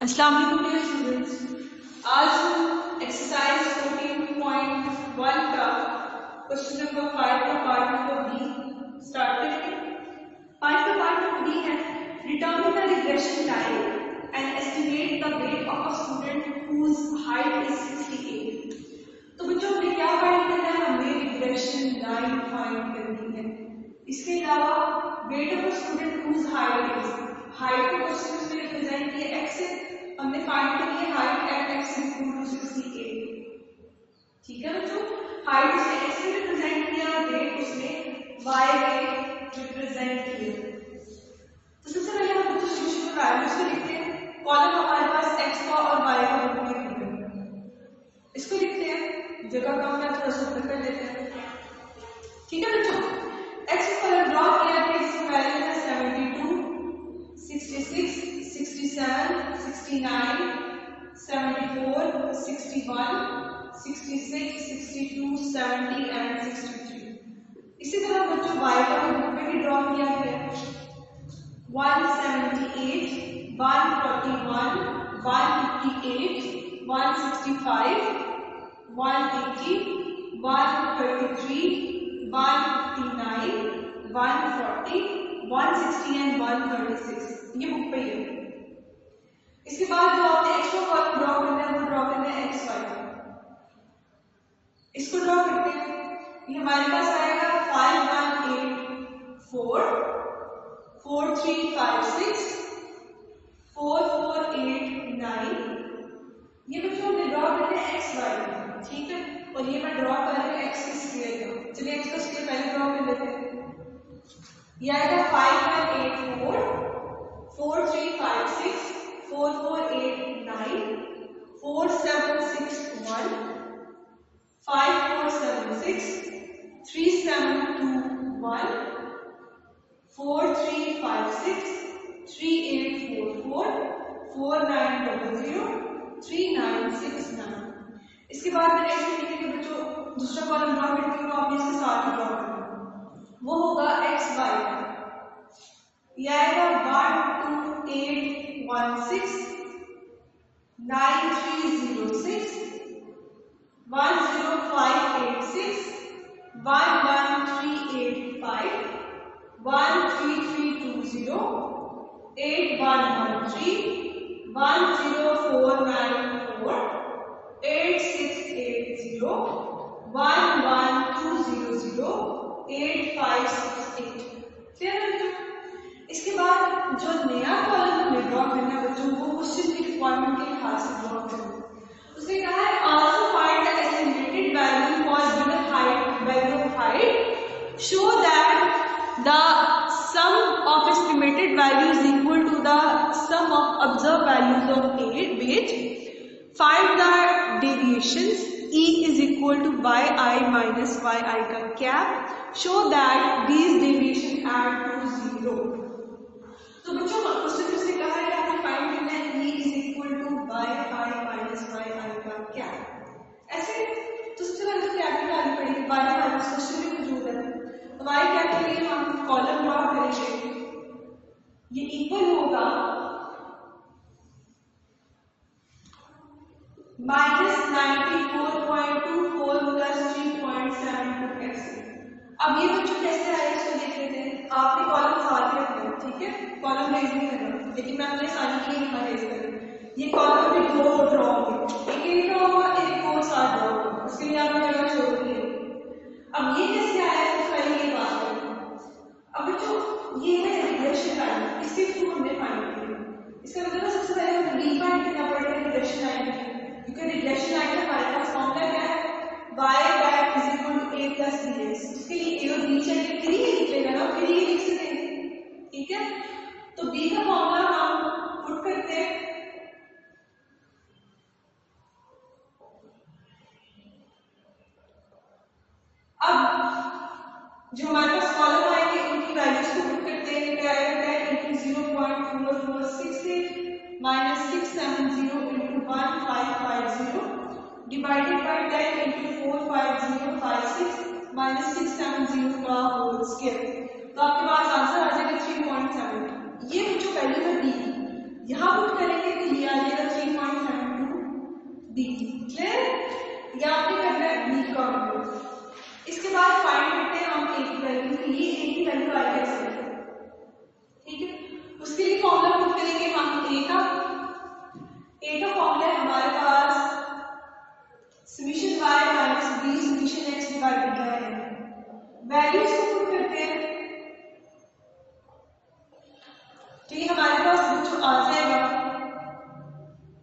अस्सलाम वालेकुम dear students. आज हम एक्सरसाइज 14.1 का क्वेश्चन नंबर 5 का पार्ट नंबर बी स्टार्ट करेंगे। 5 का पार्ट नंबर बी है determine the regression time and estimate the weight of a student whose height is 68। तो बच्चों हमें क्या फाइंड करना है? हमें रिग्रेशन लाइन फाइंड करनी है। इसके अलावा weight of a student whose height को क्वेश्चन में रिप्रेजेंट किया x से, हमने फाइंड की है height at x equal to 68। ठीक है बच्चों, हाइट उसने x से रिप्रेजेंट किया, वेट उसने y से रिप्रेजेंट किया। तो सबसे पहले हम बच्चों सोल्यूशन में वैल्यूज को लिखते हैं। कॉलम हमारे पास x का और y का दोनों के गिवन है, इसको लिखते हैं। जगह कम है थोड़ा सा ऊपर कर लेते हैं। ठीक है बच्चों, x को कलर ड्रॉ किया है, इसकी वैल्यू है 72, 66, 67, 69, 74, 61, 66, 62, 70 एंड 63। इसी तरह बच्चों y का बुक में भी ड्रॉ किया गया है 178, 141, 158, 165, 180, 133, 159, 140, 160 एंड 136। ये बुक पे है। इसके बाद जो आपने एक्स्ट्रा कॉलम ड्रॉ करना है वो ड्रॉ करना है एक्स वाई। इसको ड्रॉ करते हैं। ये हमारे पास आएगा 5184, 4356, 4489। ये बच्चों हमने ड्रॉ करना है एक्स वाई, ठीक है। और ये मैं ड्रॉ कर रही हूँ एक्स के स्क्वायर का। चलिए एक्स का स्क्वायर पहले ड्रॉ कर लेते हैं। ये आएगा 5184, 4356, 4489, 4761, 5476, 3721, 4356, 3844, 4900, 3969। इसके बाद मैंने इसमें लिखे थे बच्चों दूसरा कॉलम ड्रॉ करती हूँ, आपने इसके साथ ही ड्रॉ करना, वो होगा एक्स वाई। यह आएगा 12816, 9306, 10586, 11385, 13320, 8113, 10494, 8680, 11200, 8568। क्लियर है बच्चों? इसके बाद जो नया कॉलम हमें ड्रॉ करना है बच्चों, वो क्वेश्चन की रिक्वायरमेंट के लिहाज से ड्रॉ करना है। उसने कहा है also find the estimated value for given height, value of height, show that the sum of estimated value is equal to the sum of observe values of weight, find the deviations E is equal to yi minus yi का cap, show that these deviation add to 0। तो बच्चों question से कहा है आपने find करना है E is equal to yi minus yi का कैप। ऐसे तो सबसे पहले तो कैप निकालनी पड़ेगी, y हमारे पास क्वेश्चन में मौजूद है। तो y कैप के लिए हम कॉलम ड्रॉ करेंगे। ये इक्वल होगा -94.24 प्लस 3.72x। अब ये बच्चों कैसे आया इसको देख लेते हैं। आपने कॉलम साथ ही रखना है, ठीक है, कॉलम रेज नहीं करना, लेकिन मैं अपने आसानी के लिए यहाँ रेज करूँ। ये कॉलम में दो ड्रॉ होंगे, एक ड्रॉ होगा, एक और साथ ड्रॉ होगा, उसके लिए आपने जगह छोड़ दी है। अब ये कैसे आया है पहले ये बात करें। अब बच्चों ये है रिग्रेशन लाइन, इसके थ्रू हमने फाइंड किया। इसका मतलब सबसे पहले हमें डिफाइन करना पड़ेगा रिग्रेशन लाइन, क्योंकि रिग्रेशन लाइन का हमारे पास फॉर्मूला क्या है, y bar is equal to a plus bx। इसके लिए a और b चाहिए, फिर ये लिख लेगा ना, फिर ये लिख सकते हैं, ठीक है। तो b का फॉर्मूला हम पुट करते हैं। अब जो हमारे पास कॉलम आएंगे उनकी वैल्यूज को पुट करते हैं। क्या आएगा 0.4468 minus 670 into 1550 divided by 10 into 45056 minus 670 का होल स्क्वायर। तो आपके पास आंसर आ जाएगा 3.7। ये जो वैल्यू है डी, यहाँ पुट करेंगे तो ये आ जाएगा डी। क्लियर? या आपने करना है बी का मतलब। इसके बाद फाइंड करते हैं हम ए की वैल्यू, ये ए की वैल्यू आई कैसे है, ठीक है। उसके लिए फॉर्मूला पुट करेंगे हम ए का फॉर्मूला है हमारे पास summation y minus b summation x divided by n। Values को पुट करते हैं तो ये हमारे पास जो आ जाएगा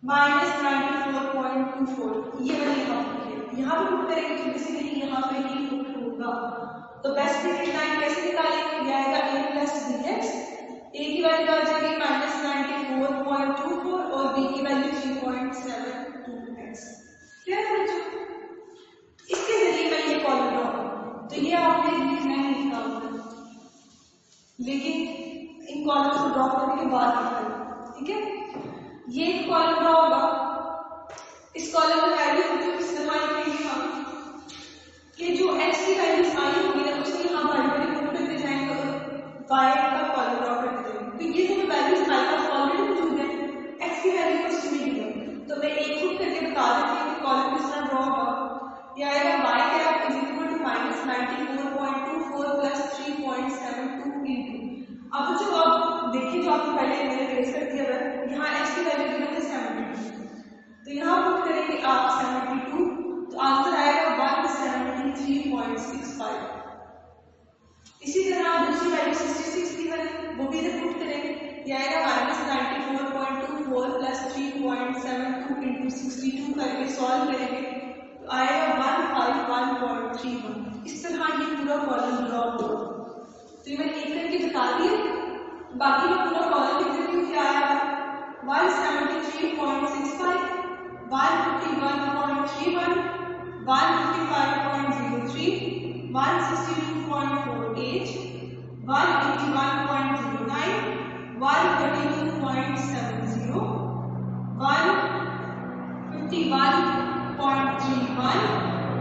-94.24, ये वाली यहाँ पे पुट करेंगे तो बेसिकली यहाँ पे ये पुट होगा। तो बेस्ट डिजिट लाइन कैसे निकालेंगे, ये आएगा a प्लस बी एक्स, ए की वैल्यू आ जाएगी -94.24 और बी की वैल्यू 3.72x। क्लियर है बच्चों? इसके जरिए मैं ये कॉलम ड्रॉ करूँ तो ये आपने लिखना है लिखा होगा, लेकिन इन कॉलम्स को ड्रॉ करने के बाद लिखना है, ठीक है। ये एक कॉलम ड्रॉ होगा, इस कॉलम में वैल्यू इस तरह लिखेंगे हम कि जो x की वैल्यूज आई होगी ना उसको यहाँ बारी बारी पुट करते जाएंगे और y का कॉलम ड्रॉ करते जाएंगे। तो ये जो वैल्यूज हमारे पास ऑलरेडी मौजूद है, x की वैल्यू को इसमें दी है, तो मैं एक पुट करके बता देती हूँ कि कॉलम किस तरह ड्रॉ होगा। ये आएगा y cap is equal to -94.24 plus 3.72 into. अब जो आप देखिए जो आपने पहले मैंने ट्रेस कर दिया है, यहाँ x की वैल्यू दी है 72, तो यहाँ पुट करेंगे आप 72, तो आंसर आएगा 173.65। इसी तरह दूसरी वैल्यू 66 की है, वो भी इधर पुट करेंगे, ये आएगा -94.24 प्लस 3.72 इंटू 62 करके सॉल्व करेंगे तो आएगा 151.31। इस तरह ये पूरा कॉलम ड्रॉ होगा। तो ये मैंने एक करके बता दिया, बाकी मैं पूरा कॉलम लिख देती हूँ। क्या आएगा 173.65, 151.31, 155.03, 162.48, 181.09, 132.70, 151.31,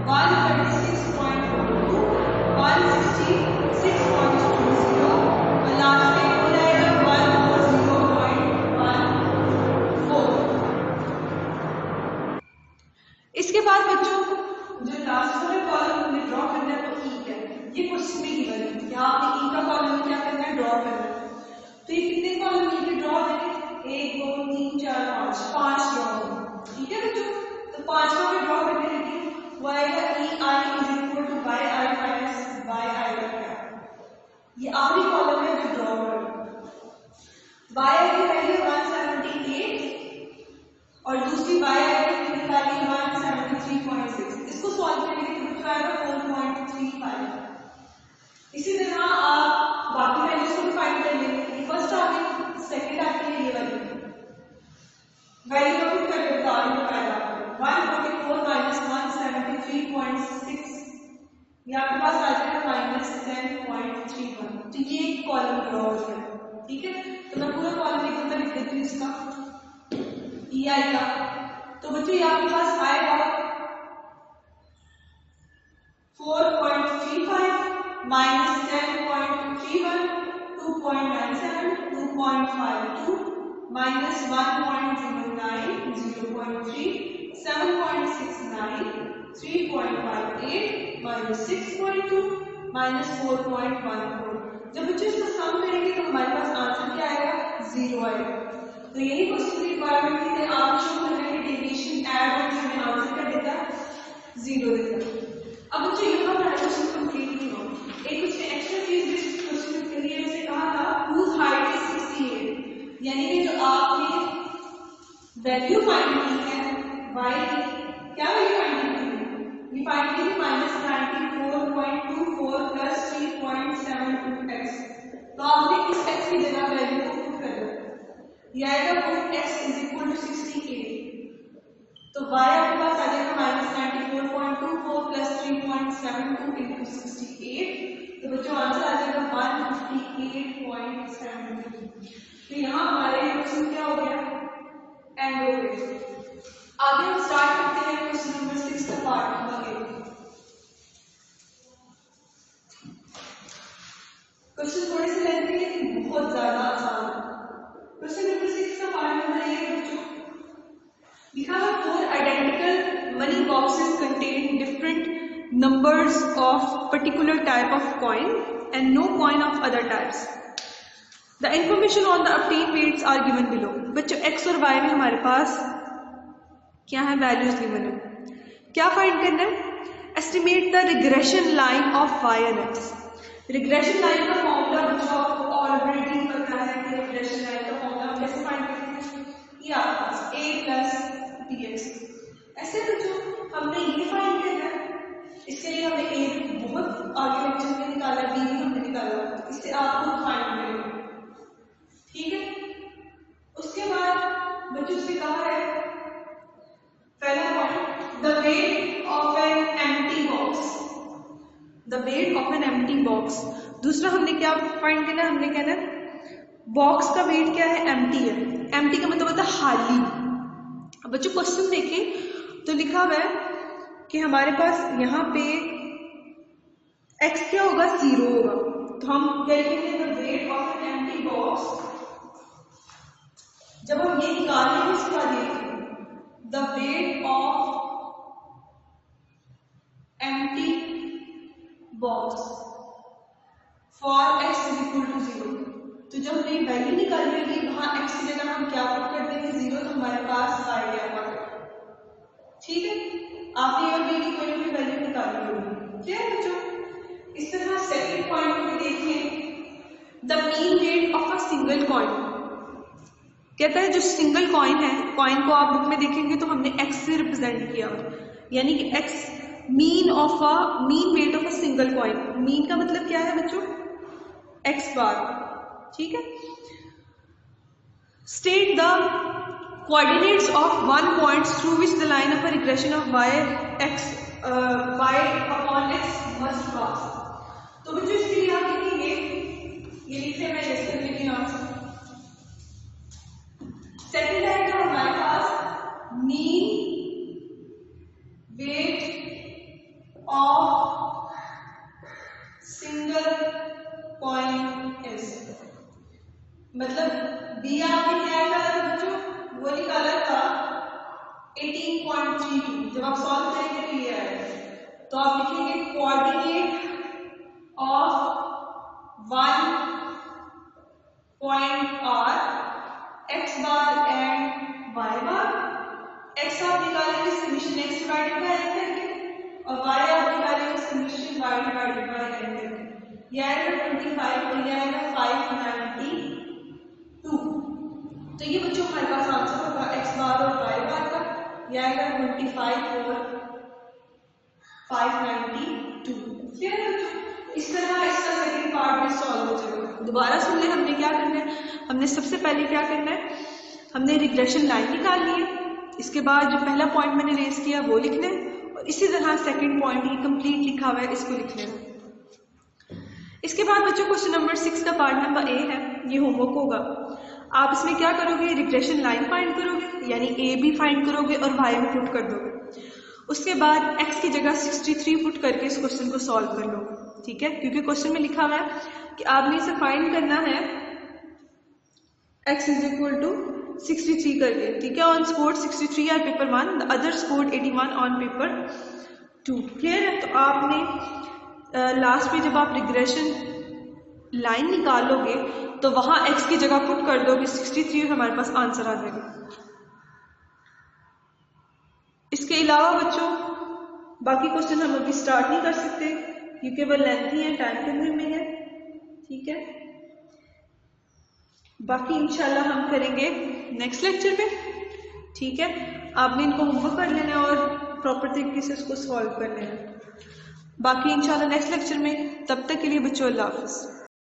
136.42, 166.20 और लास्ट में हो जाएगा 140.14। इसके बाद बच्चों जो लास्ट वाला कॉलम हमने ड्रॉ करना है वो ई है, ये क्वेश्चन में गिवन है। यहाँ पे ई का कॉलम क्या करना है, ड्रॉ करना है। तो ये कितने कॉलम ई के ड्रॉ करें, 1 2 3 4 5 ड्रॉ करें, ठीक है बच्चों। तो 5 को ड्रॉ करने लगे, वो आएगा e i is equal to b i minus b i का क्या, ये आखिरी कॉलम है जो ड्रॉ करें। बाई आई की वैल्यू 178 और दूसरी बाई आई की निकाली 173.6, इसको सॉल्व करने के लिए आएगा 4.35। इसी तरह आप बाकी वैल्यूज को भी फाइंड कर लेंगे। फर्स्ट आ गई, सेकंड आती है ये वाली वैल्यू को पुट करके बता रही हूँ। पहला 144 माइनस 173.6, ये आपके पास आ जाएगा -10.31। तो ये एक कॉलम ड्रॉ हो गया, ठीक है। तो मैं पूरा कॉलम एक नंबर लिख देती हूँ इसका ई आई का। तो बच्चों ये आपके पास आएगा 4.35 माइनस 10.31, 2.97, 2.52 माइनस 1.09, 0.3, 7.69, 3.58 माइनस 6.2 माइनस 4.14। जब बच्चों इसको सम करेंगे तो हमारे पास आंसर क्या आएगा, 0 आएगा। तो यही क्वेश्चन की रिक्वायरमेंट थी कि आप शो करना है डेविएशन ऐड और हमें आंसर क्या देता, 0 देता। अब बच्चों यहाँ पर क्वेश्चन कंप्लीट नहीं हो, एक उसने एक्स्ट्रा चीज जिस क्वेश्चन के लिए से कहा था whose height is 68, यानी कि जो आपने वैल्यू फाइंड की है y की, क्या वैल्यू फाइंड की है, ये फाइंड की थी -94.24 प्लस 3.72x। तो आपने इस x की जगह वैल्यू को पुट कर दिया, ये आएगा put x is equal to 68। तो y आपके पास आ जाएगा -94.24 प्लस 3.72 इंटू 68। तो बच्चों आंसर आ जाएगा 158.72। तो यहाँ हमारे क्वेश्चन क्या हो गया, एंड हो गया। आगे हम स्टार्ट करते हैं क्वेश्चन नंबर 6 का पार्ट नंबर 8। क्वेश्चन थोड़े से लेंथी लेकिन बहुत ज्यादा आसान है। क्वेश्चन नंबर 6 का पार्ट नंबर 8 बच्चों लिखा है 4 identical money boxes contain different numbers of particular type of coin and no coin of other types. The information on the obtained weights are given below. बच्चों x और y में हमारे पास क्या है, वैल्यूज गिवन है. क्या फाइंड करना है? Estimate the regression line of y and x. Regression line का फॉर्मूला बच्चों आपको ऑलरेडी पता है कि रिग्रेशन लाइन का फॉर्मूला हम कैसे फाइंड करते हैं. ये आपके पास a प्लस dx. ऐसे बच्चों हमने ये फाइंड करना है. इसके लिए हमने a बहुत आगे लेक्चर में निकाला, b भी हमने निकाला. इससे आपको फाइंड करेंगे. ठीक है. उसके बाद बच्चों से कहा है पहला point, the weight of an empty box. The weight of an empty box. दूसरा हमने क्या फाइंड करना है, हमने कहना है बॉक्स का वेट क्या है, एम्प्टी है. एम्प्टी का मतलब होता है खाली. अब बच्चों क्वेश्चन देखें तो लिखा हुआ है कि हमारे पास यहाँ पे x क्या होगा, 0 होगा. तो हम क्या लिखेंगे, the weight of an empty box. जब हम ये निकालेंगे उसके बाद लिखेंगे the weight of empty box for x is equal to 0. तो जब हमने वैल्यू निकाली होगी वहां x की जगह हम क्या पुट कर देंगे, 0. तो हमारे पास y गैप आ गया. ठीक है. आपने और b की कोई भी वैल्यू निकाली होगी. क्लियर बच्चों. इस तरह सेकंड पॉइंट में देखिए the mean weight of a single coin. कहता है जो सिंगल कॉइन है, कॉइन को आप बुक में देखेंगे तो हमने x से रिप्रेजेंट किया, यानी कि x mean weight of a single coin. Mean का मतलब क्या है बच्चों, x बार. ठीक है. State the coordinates of one point through which the line of a regression of y upon x must pass. तो बच्चों इसके लिए आप लिखेंगे, ये लिखे मैं जैसे लिखी आंसर. सेकेंड आएगा हमारे पास mean weight of single coin is. मतलब बी आपने क्या निकाला बच्चों, वो निकाला था 18.32. जब आप सॉल्व करेंगे तो ये आएगा. तो आप लिखेंगे coordinate of one point are x bar and y bar. x आप निकालेंगे summation x divided by n करके और y आप निकालेंगे summation y divided by n करके. ये आएगा 25 और ये आएगा 592. तो ये बच्चों हमारे पास आंसर होगा x बार और y बार का. ये आएगा 25 और 592. क्लियर है बच्चों. इस तरह इसका सेकंड पार्ट में सॉल्व हो जाएगा. दोबारा सुन ले, हमने क्या करना है, हमने सबसे पहले क्या करना है, हमने रिग्रेशन लाइन निकाल ली है. इसके बाद जो पहला पॉइंट मैंने रेज किया वो लिखना है और इसी तरह सेकंड पॉइंट ये कंप्लीट लिखा हुआ है, इसको लिख लेना. इसके बाद बच्चों क्वेश्चन नंबर 6 का पार्ट नंबर ए है, ये होमवर्क होगा. आप इसमें क्या करोगे, रिग्रेशन लाइन फाइंड करोगे, यानी ए बी फाइंड करोगे और वाई में पुट कर दोगे. उसके बाद x की जगह 63 पुट करके इस क्वेश्चन को सॉल्व कर लोगे. ठीक है, क्योंकि क्वेश्चन में लिखा हुआ है कि आपने इसे फाइंड करना है x इज इक्वल टू 63 करके. ठीक है. On scored 63 are paper 1, the other scored 81 on paper 2. Clear है. तो आपने लास्ट में जब आप रिग्रेशन लाइन निकालोगे तो वहां x की जगह पुट कर दोगे 63 और हमारे पास आंसर आ जाएगा. इसके अलावा बच्चों बाकी क्वेश्चन हम अभी स्टार्ट नहीं कर सकते क्योंकि वो लेंथी है, टाइम कंज्यूमिंग है. ठीक है. बाकी इंशाल्लाह हम करेंगे नेक्स्ट लेक्चर में. ठीक है. आपने इनको होमवर्क कर लेना और प्रॉपर तरीके से इसको सॉल्व कर लेना. बाकी इंशाल्लाह नेक्स्ट लेक्चर में. तब तक के लिए बच्चों अल्लाह हाफिज़.